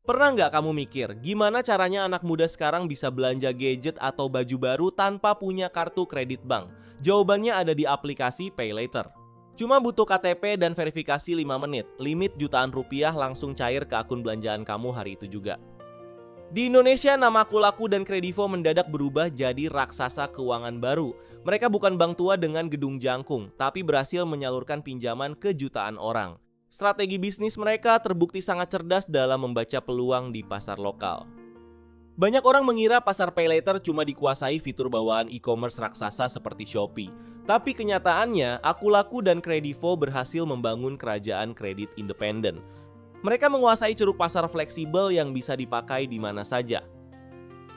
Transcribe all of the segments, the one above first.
Pernah nggak kamu mikir, gimana caranya anak muda sekarang bisa belanja gadget atau baju baru tanpa punya kartu kredit bank? Jawabannya ada di aplikasi PayLater. Cuma butuh KTP dan verifikasi 5 menit, limit jutaan rupiah langsung cair ke akun belanjaan kamu hari itu juga. Di Indonesia, nama Akulaku dan Kredivo mendadak berubah jadi raksasa keuangan baru. Mereka bukan bank tua dengan gedung jangkung, tapi berhasil menyalurkan pinjaman ke jutaan orang. Strategi bisnis mereka terbukti sangat cerdas dalam membaca peluang di pasar lokal. Banyak orang mengira pasar PayLater cuma dikuasai fitur bawaan e-commerce raksasa seperti Shopee. Tapi kenyataannya, Akulaku dan Kredivo berhasil membangun kerajaan kredit independen. Mereka menguasai ceruk pasar fleksibel yang bisa dipakai di mana saja.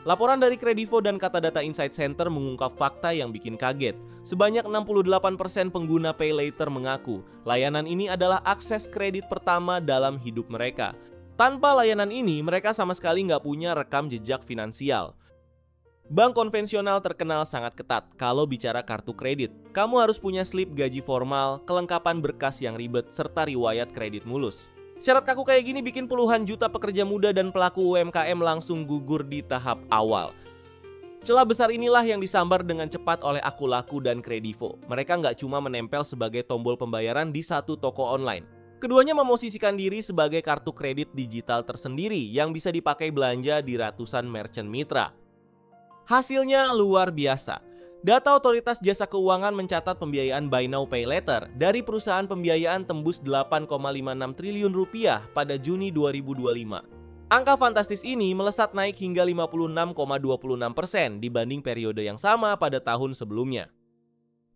Laporan dari Kredivo dan Katadata Insight Center mengungkap fakta yang bikin kaget. Sebanyak 68% pengguna PayLater mengaku layanan ini adalah akses kredit pertama dalam hidup mereka. Tanpa layanan ini, mereka sama sekali nggak punya rekam jejak finansial. Bank konvensional terkenal sangat ketat kalau bicara kartu kredit. Kamu harus punya slip gaji formal, kelengkapan berkas yang ribet, serta riwayat kredit mulus. Syarat kaku kayak gini bikin puluhan juta pekerja muda dan pelaku UMKM langsung gugur di tahap awal. Celah besar inilah yang disambar dengan cepat oleh Akulaku dan Kredivo. Mereka nggak cuma menempel sebagai tombol pembayaran di satu toko online. Keduanya memosisikan diri sebagai kartu kredit digital tersendiri yang bisa dipakai belanja di ratusan merchant mitra. Hasilnya luar biasa. Data Otoritas Jasa Keuangan mencatat pembiayaan Buy Now Pay Later dari perusahaan pembiayaan tembus 8,56 triliun rupiah pada Juni 2025. Angka fantastis ini melesat naik hingga 56,26% dibanding periode yang sama pada tahun sebelumnya.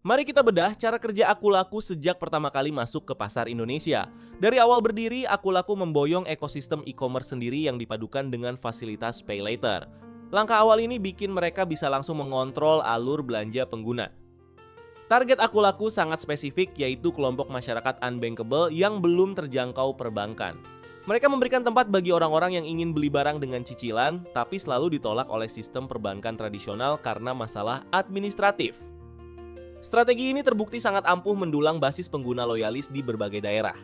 Mari kita bedah cara kerja Akulaku sejak pertama kali masuk ke pasar Indonesia. Dari awal berdiri, Akulaku memboyong ekosistem e-commerce sendiri yang dipadukan dengan fasilitas Pay Later. Langkah awal ini bikin mereka bisa langsung mengontrol alur belanja pengguna. Target Akulaku sangat spesifik, yaitu kelompok masyarakat unbankable yang belum terjangkau perbankan. Mereka memberikan tempat bagi orang-orang yang ingin beli barang dengan cicilan, tapi selalu ditolak oleh sistem perbankan tradisional karena masalah administratif. Strategi ini terbukti sangat ampuh mendulang basis pengguna loyalis di berbagai daerah.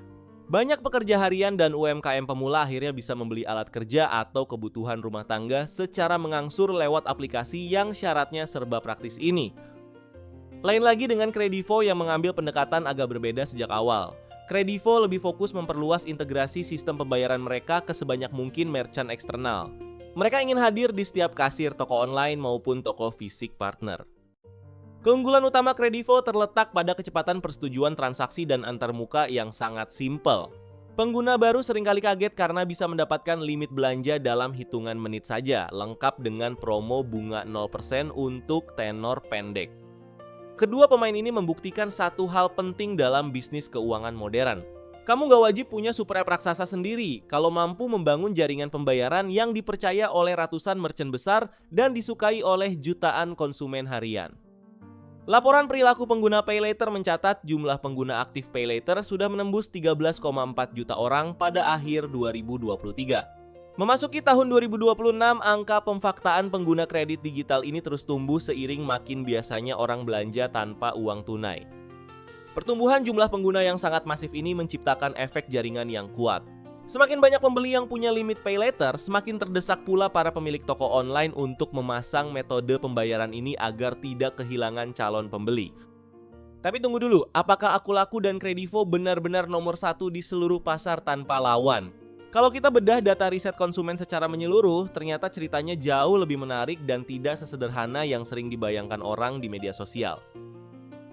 Banyak pekerja harian dan UMKM pemula akhirnya bisa membeli alat kerja atau kebutuhan rumah tangga secara mengangsur lewat aplikasi yang syaratnya serba praktis ini. Lain lagi dengan Kredivo yang mengambil pendekatan agak berbeda sejak awal. Kredivo lebih fokus memperluas integrasi sistem pembayaran mereka ke sebanyak mungkin merchant eksternal. Mereka ingin hadir di setiap kasir toko online maupun toko fisik partner. Keunggulan utama Kredivo terletak pada kecepatan persetujuan transaksi dan antarmuka yang sangat simpel. Pengguna baru seringkali kaget karena bisa mendapatkan limit belanja dalam hitungan menit saja, lengkap dengan promo bunga 0% untuk tenor pendek. Kedua pemain ini membuktikan satu hal penting dalam bisnis keuangan modern. Kamu gak wajib punya super app raksasa sendiri kalau mampu membangun jaringan pembayaran yang dipercaya oleh ratusan merchant besar dan disukai oleh jutaan konsumen harian. Laporan perilaku pengguna PayLater mencatat jumlah pengguna aktif PayLater sudah menembus 13,4 juta orang pada akhir 2023. Memasuki tahun 2026, angka pemfaktaan pengguna kredit digital ini terus tumbuh seiring makin biasanya orang belanja tanpa uang tunai. Pertumbuhan jumlah pengguna yang sangat masif ini menciptakan efek jaringan yang kuat. Semakin banyak pembeli yang punya limit PayLater, semakin terdesak pula para pemilik toko online untuk memasang metode pembayaran ini agar tidak kehilangan calon pembeli. Tapi tunggu dulu, apakah Akulaku dan Kredivo benar-benar nomor satu di seluruh pasar tanpa lawan? Kalau kita bedah data riset konsumen secara menyeluruh, ternyata ceritanya jauh lebih menarik dan tidak sesederhana yang sering dibayangkan orang di media sosial.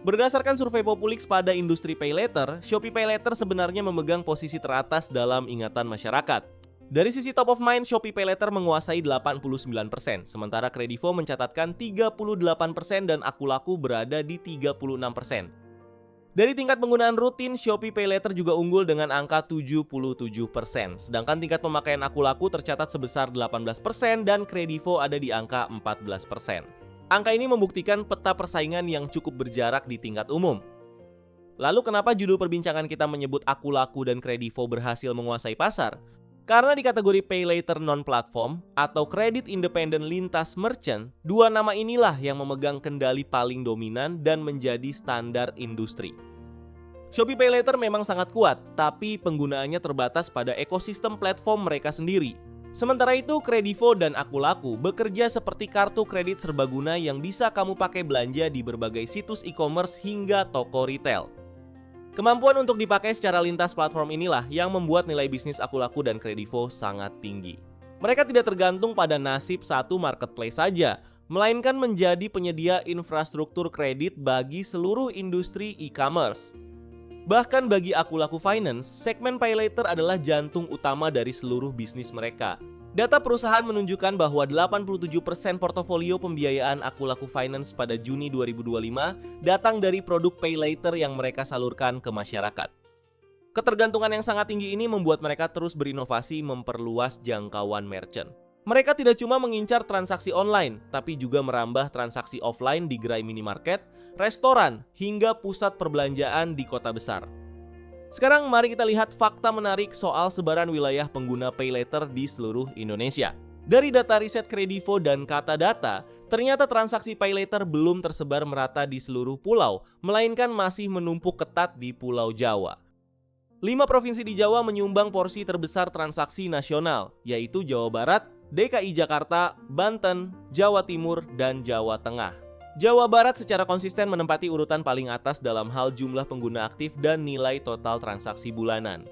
Berdasarkan survei Populix pada industri PayLater, Shopee PayLater sebenarnya memegang posisi teratas dalam ingatan masyarakat. Dari sisi top of mind, Shopee PayLater menguasai 89%, sementara Kredivo mencatatkan 38% dan Akulaku berada di 36%. Dari tingkat penggunaan rutin, Shopee PayLater juga unggul dengan angka 77%, sedangkan tingkat pemakaian Akulaku tercatat sebesar 18% dan Kredivo ada di angka 14%. Angka ini membuktikan peta persaingan yang cukup berjarak di tingkat umum. Lalu kenapa judul perbincangan kita menyebut Akulaku dan Kredivo berhasil menguasai pasar? Karena di kategori PayLater non-platform atau kredit independen lintas merchant, dua nama inilah yang memegang kendali paling dominan dan menjadi standar industri. Shopee PayLater memang sangat kuat, tapi penggunaannya terbatas pada ekosistem platform mereka sendiri. Sementara itu, Kredivo dan Akulaku bekerja seperti kartu kredit serbaguna yang bisa kamu pakai belanja di berbagai situs e-commerce hingga toko retail. Kemampuan untuk dipakai secara lintas platform inilah yang membuat nilai bisnis Akulaku dan Kredivo sangat tinggi. Mereka tidak tergantung pada nasib satu marketplace saja, melainkan menjadi penyedia infrastruktur kredit bagi seluruh industri e-commerce. Bahkan bagi Akulaku Finance, segmen PayLater adalah jantung utama dari seluruh bisnis mereka. Data perusahaan menunjukkan bahwa 87% portofolio pembiayaan Akulaku Finance pada Juni 2025 datang dari produk PayLater yang mereka salurkan ke masyarakat. Ketergantungan yang sangat tinggi ini membuat mereka terus berinovasi memperluas jangkauan merchant. Mereka tidak cuma mengincar transaksi online, tapi juga merambah transaksi offline di gerai minimarket, restoran, hingga pusat perbelanjaan di kota besar. Sekarang mari kita lihat fakta menarik soal sebaran wilayah pengguna PayLater di seluruh Indonesia. Dari data riset Kredivo dan Katadata, ternyata transaksi PayLater belum tersebar merata di seluruh pulau, melainkan masih menumpuk ketat di Pulau Jawa. 5 provinsi di Jawa menyumbang porsi terbesar transaksi nasional, yaitu Jawa Barat, DKI Jakarta, Banten, Jawa Timur, dan Jawa Tengah. Jawa Barat secara konsisten menempati urutan paling atas dalam hal jumlah pengguna aktif dan nilai total transaksi bulanan.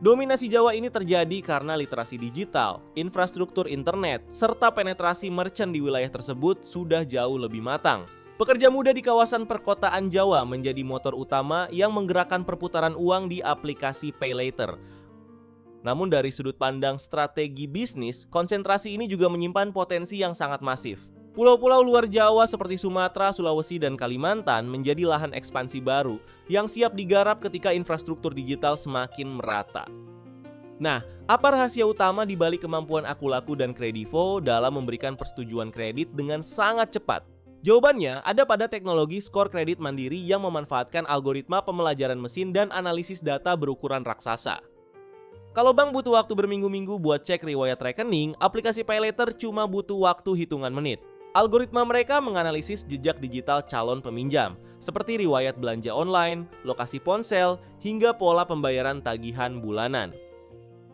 Dominasi Jawa ini terjadi karena literasi digital, infrastruktur internet, serta penetrasi merchant di wilayah tersebut sudah jauh lebih matang. Pekerja muda di kawasan perkotaan Jawa menjadi motor utama yang menggerakkan perputaran uang di aplikasi PayLater. Namun dari sudut pandang strategi bisnis, konsentrasi ini juga menyimpan potensi yang sangat masif. Pulau-pulau luar Jawa seperti Sumatera, Sulawesi, dan Kalimantan menjadi lahan ekspansi baru yang siap digarap ketika infrastruktur digital semakin merata. Nah, apa rahasia utama di balik kemampuan Akulaku dan Kredivo dalam memberikan persetujuan kredit dengan sangat cepat? Jawabannya ada pada teknologi skor kredit mandiri yang memanfaatkan algoritma pembelajaran mesin dan analisis data berukuran raksasa. Kalau bank butuh waktu berminggu-minggu buat cek riwayat rekening, aplikasi PayLater cuma butuh waktu hitungan menit. Algoritma mereka menganalisis jejak digital calon peminjam, seperti riwayat belanja online, lokasi ponsel, hingga pola pembayaran tagihan bulanan.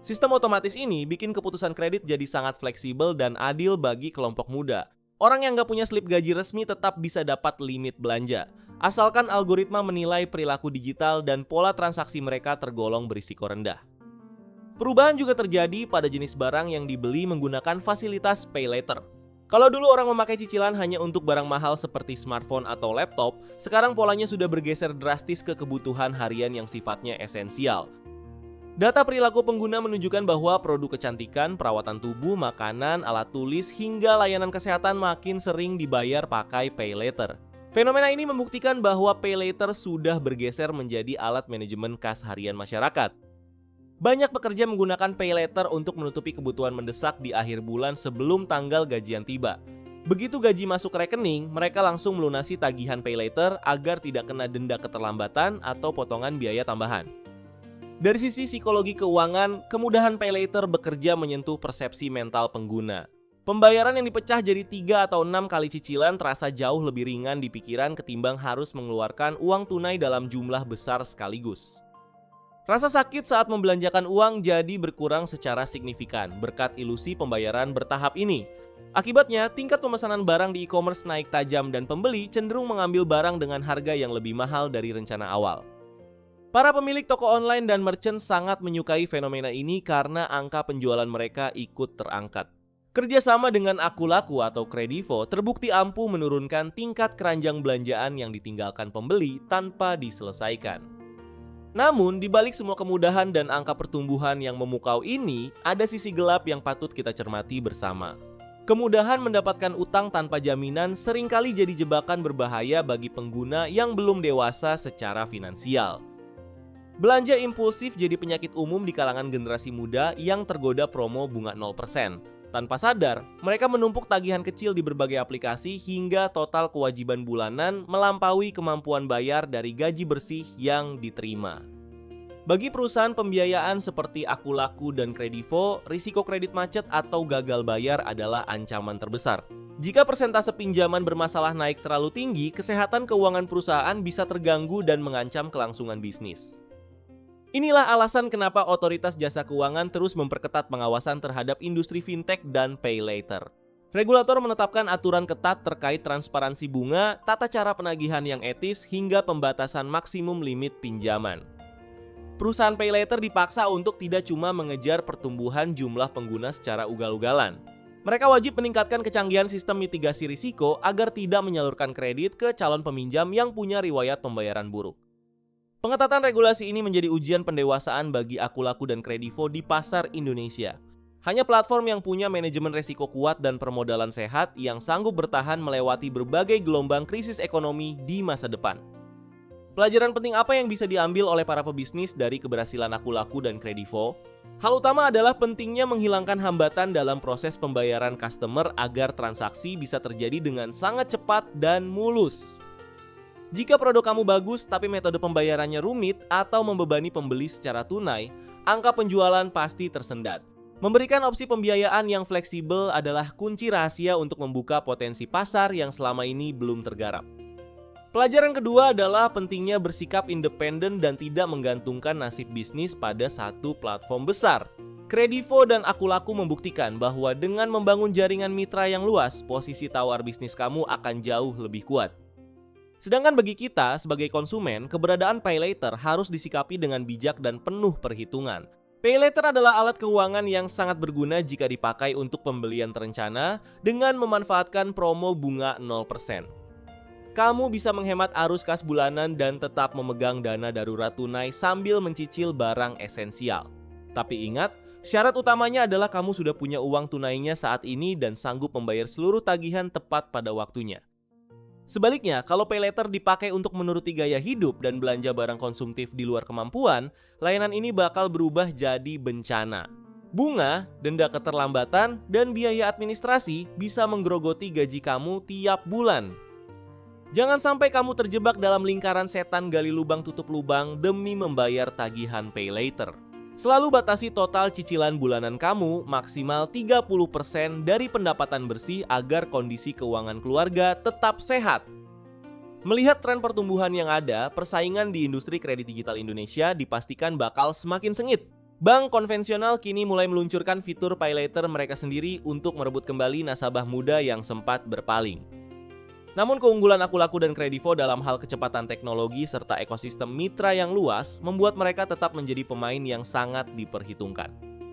Sistem otomatis ini bikin keputusan kredit jadi sangat fleksibel dan adil bagi kelompok muda. Orang yang nggak punya slip gaji resmi tetap bisa dapat limit belanja, asalkan algoritma menilai perilaku digital dan pola transaksi mereka tergolong berisiko rendah. Perubahan juga terjadi pada jenis barang yang dibeli menggunakan fasilitas PayLater. Kalau dulu orang memakai cicilan hanya untuk barang mahal seperti smartphone atau laptop, sekarang polanya sudah bergeser drastis ke kebutuhan harian yang sifatnya esensial. Data perilaku pengguna menunjukkan bahwa produk kecantikan, perawatan tubuh, makanan, alat tulis, hingga layanan kesehatan makin sering dibayar pakai PayLater. Fenomena ini membuktikan bahwa PayLater sudah bergeser menjadi alat manajemen kas harian masyarakat. Banyak pekerja menggunakan PayLater untuk menutupi kebutuhan mendesak di akhir bulan sebelum tanggal gajian tiba. Begitu gaji masuk rekening, mereka langsung melunasi tagihan PayLater agar tidak kena denda keterlambatan atau potongan biaya tambahan. Dari sisi psikologi keuangan, kemudahan PayLater bekerja menyentuh persepsi mental pengguna. Pembayaran yang dipecah jadi 3 atau 6 kali cicilan terasa jauh lebih ringan di pikiran ketimbang harus mengeluarkan uang tunai dalam jumlah besar sekaligus. Rasa sakit saat membelanjakan uang jadi berkurang secara signifikan berkat ilusi pembayaran bertahap ini. Akibatnya, tingkat pemesanan barang di e-commerce naik tajam dan pembeli cenderung mengambil barang dengan harga yang lebih mahal dari rencana awal. Para pemilik toko online dan merchant sangat menyukai fenomena ini karena angka penjualan mereka ikut terangkat. Kerjasama dengan Akulaku atau Kredivo terbukti ampuh menurunkan tingkat keranjang belanjaan yang ditinggalkan pembeli tanpa diselesaikan. Namun, di balik semua kemudahan dan angka pertumbuhan yang memukau ini, ada sisi gelap yang patut kita cermati bersama. Kemudahan mendapatkan utang tanpa jaminan seringkali jadi jebakan berbahaya bagi pengguna yang belum dewasa secara finansial. Belanja impulsif jadi penyakit umum di kalangan generasi muda yang tergoda promo bunga 0%. Tanpa sadar, mereka menumpuk tagihan kecil di berbagai aplikasi hingga total kewajiban bulanan melampaui kemampuan bayar dari gaji bersih yang diterima. Bagi perusahaan pembiayaan seperti Akulaku dan Kredivo, risiko kredit macet atau gagal bayar adalah ancaman terbesar. Jika persentase pinjaman bermasalah naik terlalu tinggi, kesehatan keuangan perusahaan bisa terganggu dan mengancam kelangsungan bisnis. Inilah alasan kenapa otoritas jasa keuangan terus memperketat pengawasan terhadap industri fintech dan pay later. Regulator menetapkan aturan ketat terkait transparansi bunga, tata cara penagihan yang etis, hingga pembatasan maksimum limit pinjaman. Perusahaan pay later dipaksa untuk tidak cuma mengejar pertumbuhan jumlah pengguna secara ugal-ugalan. Mereka wajib meningkatkan kecanggihan sistem mitigasi risiko agar tidak menyalurkan kredit ke calon peminjam yang punya riwayat pembayaran buruk. Pengetatan regulasi ini menjadi ujian pendewasaan bagi Akulaku dan Kredivo di pasar Indonesia. Hanya platform yang punya manajemen risiko kuat dan permodalan sehat yang sanggup bertahan melewati berbagai gelombang krisis ekonomi di masa depan. Pelajaran penting apa yang bisa diambil oleh para pebisnis dari keberhasilan Akulaku dan Kredivo? Hal utama adalah pentingnya menghilangkan hambatan dalam proses pembayaran customer agar transaksi bisa terjadi dengan sangat cepat dan mulus. Jika produk kamu bagus tapi metode pembayarannya rumit atau membebani pembeli secara tunai, angka penjualan pasti tersendat. Memberikan opsi pembiayaan yang fleksibel adalah kunci rahasia untuk membuka potensi pasar yang selama ini belum tergarap. Pelajaran kedua adalah pentingnya bersikap independen dan tidak menggantungkan nasib bisnis pada satu platform besar. Kredivo dan Akulaku membuktikan bahwa dengan membangun jaringan mitra yang luas, posisi tawar bisnis kamu akan jauh lebih kuat. Sedangkan bagi kita sebagai konsumen, keberadaan pay later harus disikapi dengan bijak dan penuh perhitungan. Pay later adalah alat keuangan yang sangat berguna jika dipakai untuk pembelian terencana dengan memanfaatkan promo bunga 0%. Kamu bisa menghemat arus kas bulanan dan tetap memegang dana darurat tunai sambil mencicil barang esensial. Tapi ingat, syarat utamanya adalah kamu sudah punya uang tunainya saat ini dan sanggup membayar seluruh tagihan tepat pada waktunya. Sebaliknya, kalau pay later dipakai untuk menuruti gaya hidup dan belanja barang konsumtif di luar kemampuan, layanan ini bakal berubah jadi bencana. Bunga, denda keterlambatan, dan biaya administrasi bisa menggerogoti gaji kamu tiap bulan. Jangan sampai kamu terjebak dalam lingkaran setan gali lubang tutup lubang demi membayar tagihan pay later. Selalu batasi total cicilan bulanan kamu maksimal 30% dari pendapatan bersih agar kondisi keuangan keluarga tetap sehat. Melihat tren pertumbuhan yang ada, persaingan di industri kredit digital Indonesia dipastikan bakal semakin sengit. Bank konvensional kini mulai meluncurkan fitur pay later mereka sendiri untuk merebut kembali nasabah muda yang sempat berpaling. Namun keunggulan Akulaku dan Kredivo dalam hal kecepatan teknologi serta ekosistem mitra yang luas membuat mereka tetap menjadi pemain yang sangat diperhitungkan.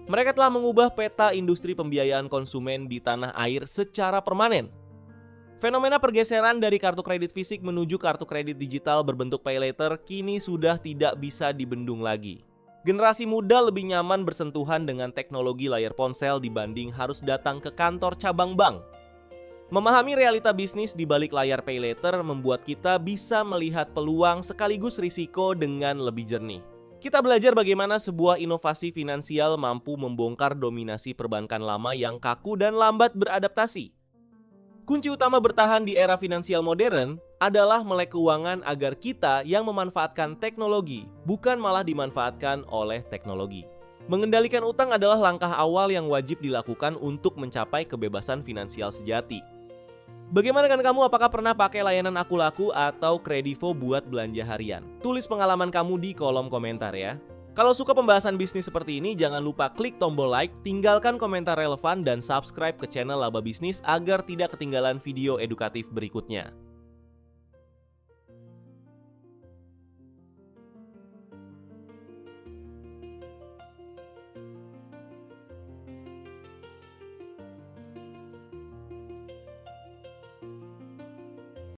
Mereka telah mengubah peta industri pembiayaan konsumen di tanah air secara permanen. Fenomena pergeseran dari kartu kredit fisik menuju kartu kredit digital berbentuk pay later kini sudah tidak bisa dibendung lagi. Generasi muda lebih nyaman bersentuhan dengan teknologi layar ponsel dibanding harus datang ke kantor cabang bank. Memahami realita bisnis di balik layar pay later membuat kita bisa melihat peluang sekaligus risiko dengan lebih jernih. Kita belajar bagaimana sebuah inovasi finansial mampu membongkar dominasi perbankan lama yang kaku dan lambat beradaptasi. Kunci utama bertahan di era finansial modern adalah melek keuangan agar kita yang memanfaatkan teknologi, bukan malah dimanfaatkan oleh teknologi. Mengendalikan utang adalah langkah awal yang wajib dilakukan untuk mencapai kebebasan finansial sejati. Bagaimana dengan kamu? Apakah pernah pakai layanan Akulaku atau Kredivo buat belanja harian? Tulis pengalaman kamu di kolom komentar ya. Kalau suka pembahasan bisnis seperti ini, jangan lupa klik tombol like, tinggalkan komentar relevan, dan subscribe ke channel Laba Bisnis agar tidak ketinggalan video edukatif berikutnya.